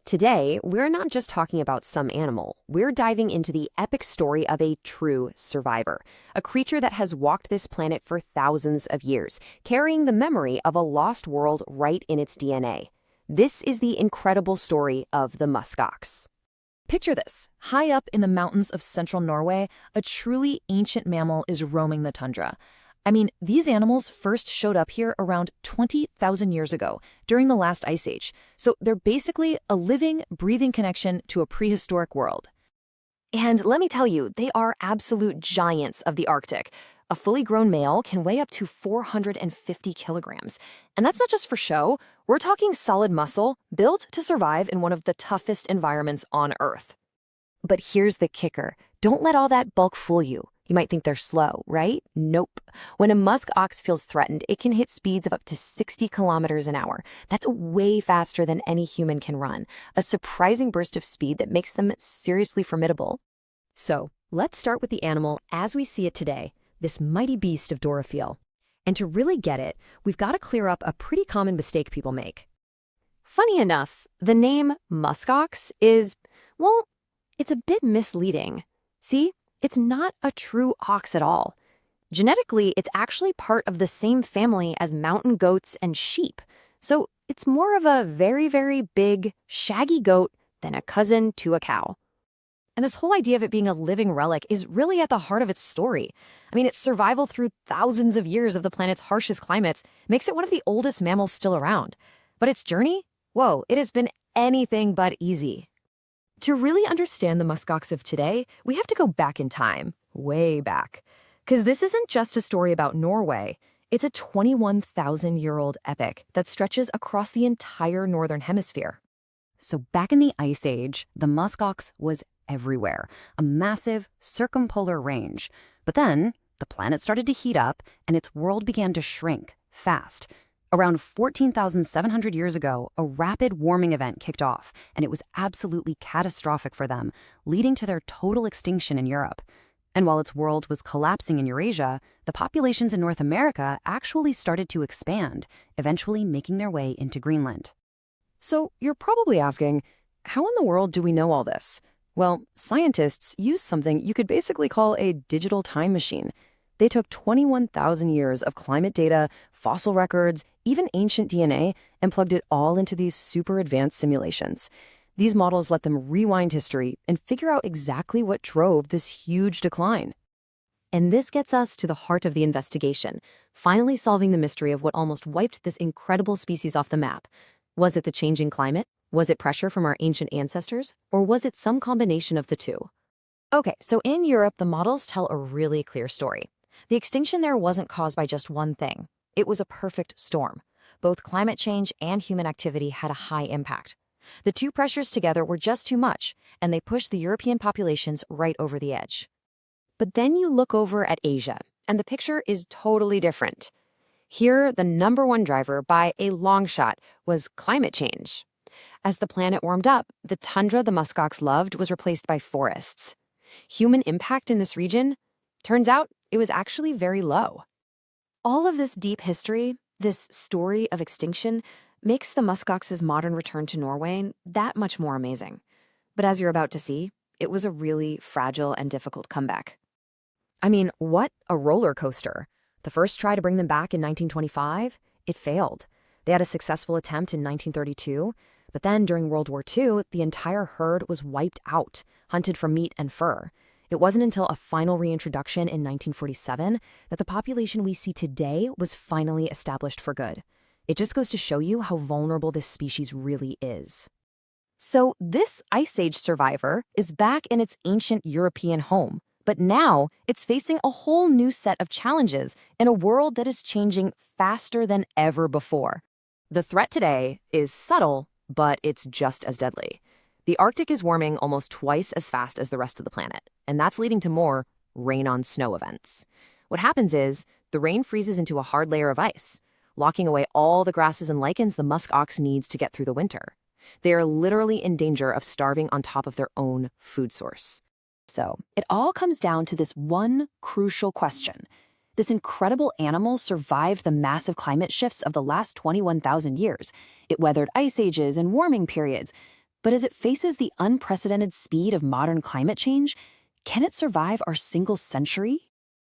Today, we're not just talking about some animal. We're diving into the epic story of a true survivor, a creature that has walked this planet for thousands of years, carrying the memory of a lost world right in its DNA. This is the incredible story of the muskox. Picture this. High up in the mountains of central Norway, a truly ancient mammal is roaming the tundra. These animals first showed up here around 20,000 years ago, during the last ice age. So they're basically a living, breathing connection to a prehistoric world. And let me tell you, they are absolute giants of the Arctic. A fully grown male can weigh up to 450 kilograms. And that's not just for show. We're talking solid muscle, built to survive in one of the toughest environments on Earth. But here's the kicker. Don't let all that bulk fool you. You might think they're slow, right? Nope. When a musk ox feels threatened, it can hit speeds of up to 60 kilometers an hour. That's way faster than any human can run. A surprising burst of speed that makes them seriously formidable. So, let's start with the animal as we see it today, this mighty beast of Dovrefjell. And to really get it, we've got to clear up a pretty common mistake people make. Funny enough, the name muskox is, well, it's a bit misleading. See? It's not a true ox at all. Genetically, it's actually part of the same family as mountain goats and sheep. So it's more of a very, very big, shaggy goat than a cousin to a cow. And this whole idea of it being a living relic is really at the heart of its story. Its survival through thousands of years of the planet's harshest climates makes it one of the oldest mammals still around. But its journey? Whoa, it has been anything but easy. To really understand the muskox of today, we have to go back in time, way back. Because this isn't just a story about Norway. It's a 21,000-year-old epic that stretches across the entire northern hemisphere. So back in the Ice Age, the muskox was everywhere, a massive circumpolar range. But then, the planet started to heat up, and its world began to shrink fast. Around 14,700 years ago, a rapid warming event kicked off, and it was absolutely catastrophic for them, leading to their total extinction in Europe. And while its world was collapsing in Eurasia, the populations in North America actually started to expand, eventually making their way into Greenland. So you're probably asking, how in the world do we know all this? Well, scientists use something you could basically call a digital time machine. They took 21,000 years of climate data, fossil records, even ancient DNA, and plugged it all into these super advanced simulations. These models let them rewind history and figure out exactly what drove this huge decline. And this gets us to the heart of the investigation, finally solving the mystery of what almost wiped this incredible species off the map. Was it the changing climate? Was it pressure from our ancient ancestors? Or was it some combination of the two? Okay, so in Europe, the models tell a really clear story. The extinction there wasn't caused by just one thing. It was a perfect storm. Both climate change and human activity had a high impact. The two pressures together were just too much, and they pushed the European populations right over the edge. But then you look over at Asia, and the picture is totally different. Here, the number one driver by a long shot was climate change. As the planet warmed up, the tundra the muskox loved was replaced by forests. Human impact in this region? Turns out, it was actually very low. All of this deep history, this story of extinction, makes the muskox's modern return to Norway that much more amazing. But as you're about to see, it was a really fragile and difficult comeback. What a roller coaster. The first try to bring them back in 1925, it failed. They had a successful attempt in 1932, but then during World War II, the entire herd was wiped out, hunted for meat and fur. It wasn't until a final reintroduction in 1947 that the population we see today was finally established for good. It just goes to show you how vulnerable this species really is. So this Ice Age survivor is back in its ancient European home, but now it's facing a whole new set of challenges in a world that is changing faster than ever before. The threat today is subtle, but it's just as deadly. The Arctic is warming almost twice as fast as the rest of the planet, and that's leading to more rain-on-snow events. What happens is, the rain freezes into a hard layer of ice, locking away all the grasses and lichens the musk ox needs to get through the winter. They are literally in danger of starving on top of their own food source. So, it all comes down to this one crucial question. This incredible animal survived the massive climate shifts of the last 21,000 years. It weathered ice ages and warming periods. But as it faces the unprecedented speed of modern climate change, can it survive our single century?